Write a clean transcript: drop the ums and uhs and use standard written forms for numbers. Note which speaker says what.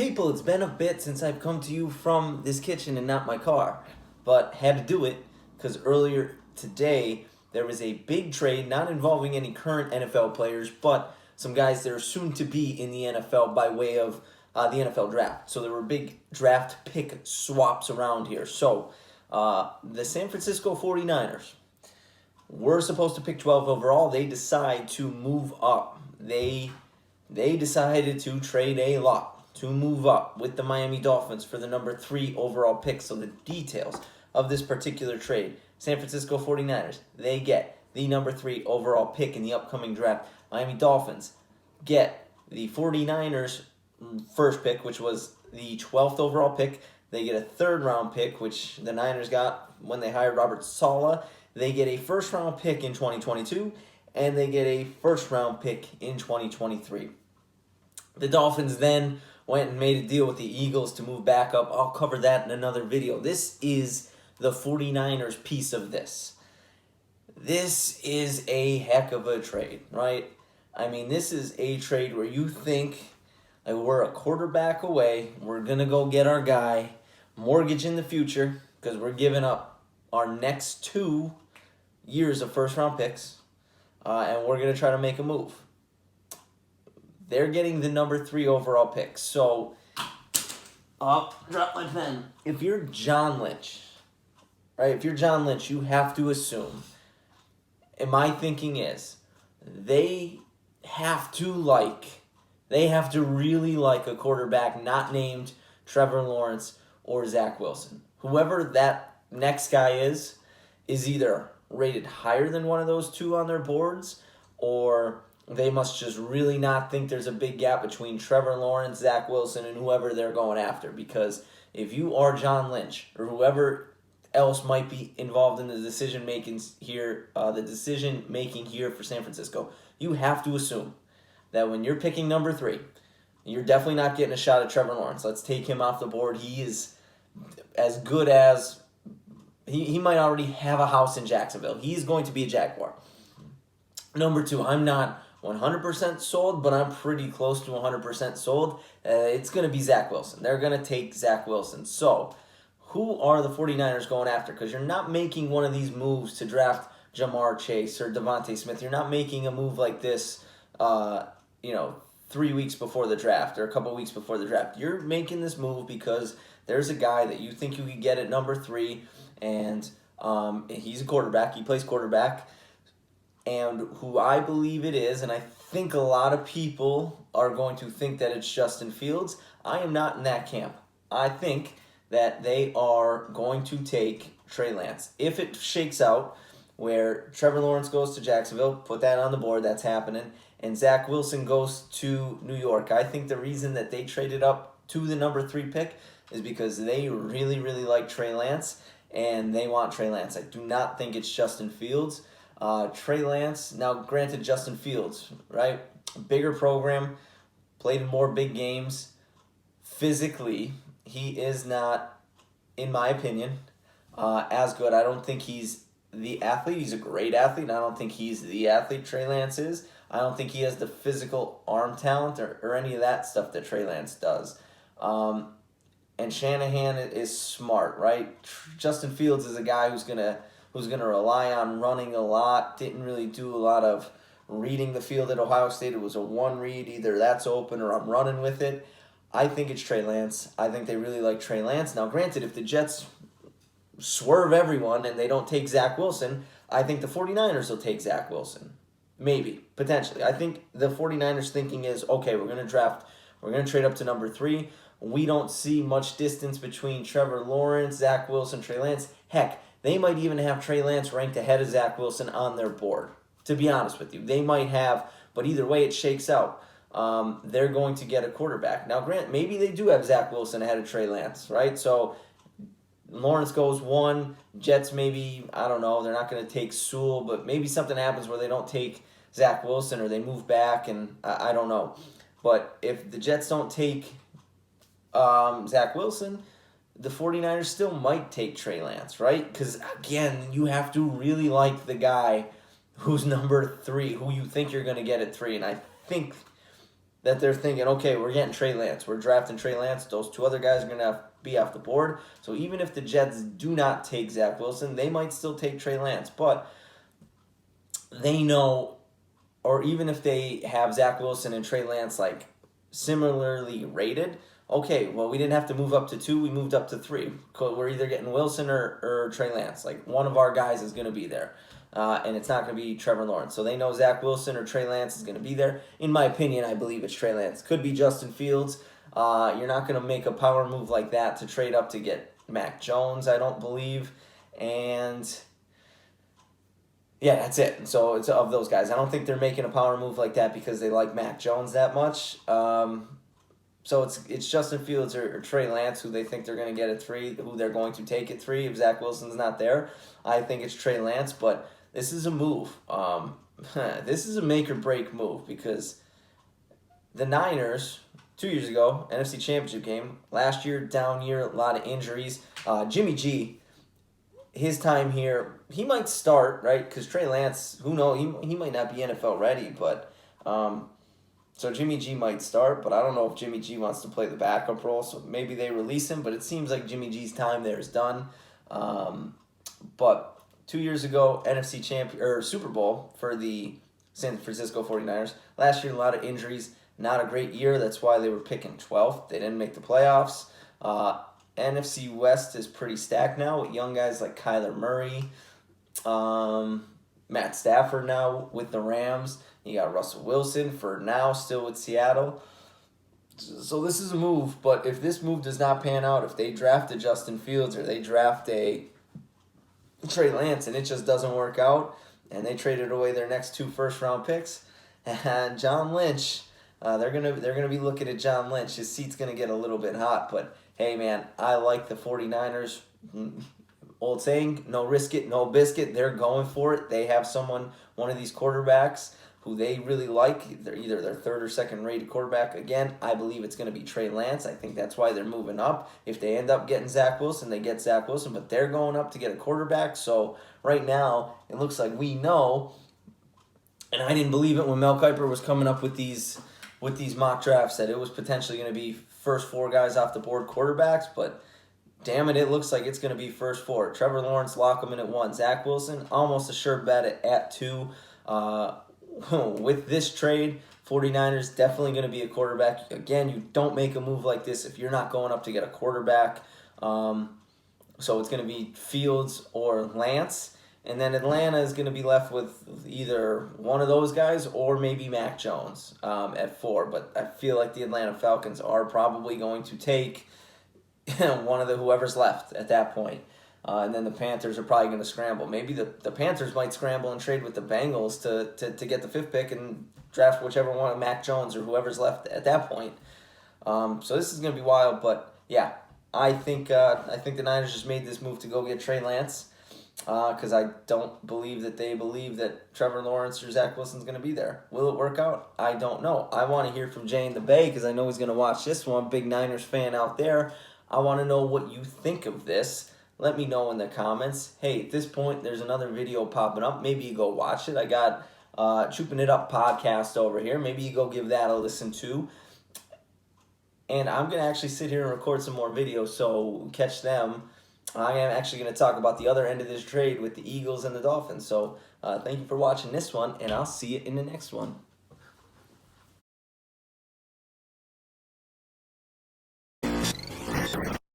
Speaker 1: People, it's been a bit since I've come to you from this kitchen and not my car, but had to do it because earlier today there was a big trade not involving any current NFL players, but some guys that are soon to be in the NFL by way of the NFL draft. So there were big draft pick swaps around here. So the San Francisco 49ers were supposed to pick 12 overall. They decide to move up. They decided to trade a lot to move up with the Miami Dolphins for the number 3 overall pick. So the details of this particular trade, San Francisco 49ers, they get the number 3 overall pick in the upcoming draft. Miami Dolphins get the 49ers first pick, which was the 12th overall pick. They get a third-round pick, which the Niners got when they hired Robert Saleh. They get a first-round pick in 2022, and they get a first-round pick in 2023. The Dolphins then went and made a deal with the Eagles to move back up. I'll cover that in another video. This is the 49ers piece of this. This is a heck of a trade, right? I mean, this is a trade where you think like, we're a quarterback away. We're going to go get our guy, mortgage in the future, because we're giving up our next 2 years of first-round picks, and we're going to try to make a move. They're getting the number 3 overall pick. So, drop my pen. If you're John Lynch, right? If you're John Lynch, you have to assume, and my thinking is, they have to really like a quarterback not named Trevor Lawrence or Zach Wilson. Whoever that next guy is either rated higher than one of those 2 on their boards, or they must just really not think there's a big gap between Trevor Lawrence, Zach Wilson, and whoever they're going after. Because if you are John Lynch or whoever else might be involved in the decision making here for San Francisco, you have to assume that when you're picking number 3, you're definitely not getting a shot at Trevor Lawrence. Let's take him off the board. He is as good as he might already have a house in Jacksonville. He's going to be a Jaguar. Number 2, I'm not 100% sold, but I'm pretty close to 100% sold. It's going to be Zach Wilson. They're going to take Zach Wilson. So, who are the 49ers going after? Because you're not making one of these moves to draft Jamar Chase or Devontae Smith. You're not making a move like this, 3 weeks before the draft or a couple weeks before the draft. You're making this move because there's a guy that you think you could get at number 3, and he's a quarterback. He plays quarterback. And who I believe it is, and I think a lot of people are going to think that it's Justin Fields. I am not in that camp. I think that they are going to take Trey Lance. If it shakes out where Trevor Lawrence goes to Jacksonville, put that on the board, that's happening, and Zach Wilson goes to New York, I think the reason that they traded up to the number 3 pick is because they really, really like Trey Lance, and they want Trey Lance. I do not think it's Justin Fields. Trey Lance, now granted Justin Fields, right? Bigger program, played in more big games. Physically, he is not, in my opinion, as good. I don't think he's the athlete. He's a great athlete. I don't think he's the athlete Trey Lance is. I don't think he has the physical arm talent or any of that stuff that Trey Lance does. And Shanahan is smart, right? Justin Fields is a guy who's gonna rely on running a lot. Didn't really do a lot of reading the field at Ohio State. It was a one read, either that's open or I'm running with it. I think it's Trey Lance. I think they really like Trey Lance. Now, granted, if the Jets swerve everyone and they don't take Zach Wilson, I think the 49ers will take Zach Wilson. Maybe, potentially. I think the 49ers thinking is, okay, we're going to trade up to number 3. We don't see much distance between Trevor Lawrence, Zach Wilson, Trey Lance. Heck, they might even have Trey Lance ranked ahead of Zach Wilson on their board, to be honest with you. They might have, but either way it shakes out. They're going to get a quarterback. Now, maybe they do have Zach Wilson ahead of Trey Lance, right? So Lawrence goes 1. Jets maybe, I don't know, they're not going to take Sewell, but maybe something happens where they don't take Zach Wilson or they move back, and I don't know. But if the Jets don't take Zach Wilson, the 49ers still might take Trey Lance, right? Because, again, you have to really like the guy who's number 3, who you think you're going to get at 3. And I think that they're thinking, okay, we're getting Trey Lance. We're drafting Trey Lance. Those two other guys are going to be off the board. So even if the Jets do not take Zach Wilson, they might still take Trey Lance. But they know, or even if they have Zach Wilson and Trey Lance like similarly rated, okay, well, we didn't have to move up to 2. We moved up to 3. We're either getting Wilson or Trey Lance. Like, one of our guys is going to be there. And it's not going to be Trevor Lawrence. So they know Zach Wilson or Trey Lance is going to be there. In my opinion, I believe it's Trey Lance. Could be Justin Fields. You're not going to make a power move like that to trade up to get Mac Jones, I don't believe. And yeah, that's it. So it's of those guys. I don't think they're making a power move like that because they like Mac Jones that much. So it's Justin Fields or Trey Lance who they think they're going to get at 3, who they're going to take at 3 if Zach Wilson's not there. I think it's Trey Lance, but this is a move. This is a make or break move because the Niners 2 years ago, NFC Championship game, last year down year, a lot of injuries. Jimmy G, his time here, he might start, right? Because Trey Lance, who knows, he might not be NFL ready, but so Jimmy G might start, but I don't know if Jimmy G wants to play the backup role, so maybe they release him, but it seems like Jimmy G's time there is done. But 2 years ago, NFC champion or Super Bowl for the San Francisco 49ers. Last year, a lot of injuries. Not a great year. That's why they were picking 12th. They didn't make the playoffs. NFC West is pretty stacked now with young guys like Kyler Murray, Matt Stafford now with the Rams. You got Russell Wilson for now still with Seattle. So this is a move, but if this move does not pan out, if they draft a Justin Fields or they draft a Trey Lance and it just doesn't work out, and they traded away their next 2 first-round picks, and John Lynch, they're gonna be looking at John Lynch. His seat's gonna get a little bit hot, but hey, man, I like the 49ers. Old saying, no risk it, no biscuit. They're going for it. They have one of these quarterbacks who they really like. They're either their 3rd or 2nd rated quarterback. Again, I believe it's going to be Trey Lance. I think that's why they're moving up. If they end up getting Zach Wilson, they get Zach Wilson, but they're going up to get a quarterback. So right now, it looks like we know, and I didn't believe it when Mel Kiper was coming up with these mock drafts, that it was potentially going to be first 4 guys off the board quarterbacks, but damn it looks like it's going to be first 4. Trevor Lawrence, lock him in at 1. Zach Wilson, almost a sure bet at 2. With this trade, 49ers definitely going to be a quarterback. Again, you don't make a move like this if you're not going up to get a quarterback. So it's going to be Fields or Lance. And then Atlanta is going to be left with either one of those guys or maybe Mac Jones at 4. But I feel like the Atlanta Falcons are probably going to take one of whoever's left at that point. And then the Panthers are probably going to scramble. Maybe the Panthers might scramble and trade with the Bengals to get the 5th pick and draft whichever one of Mac Jones or whoever's left at that point. So this is going to be wild. But yeah, I think the Niners just made this move to go get Trey Lance because I don't believe that they believe that Trevor Lawrence or Zach Wilson's going to be there. Will it work out? I don't know. I want to hear from Jay in the Bay because I know he's going to watch this one. Big Niners fan out there. I want to know what you think of this. Let me know in the comments. Hey, at this point, there's another video popping up. Maybe you go watch it. I got Chooping It Up podcast over here. Maybe you go give that a listen to. And I'm going to actually sit here and record some more videos, so catch them. I am actually going to talk about the other end of this trade with the Eagles and the Dolphins. So thank you for watching this one, and I'll see you in the next one.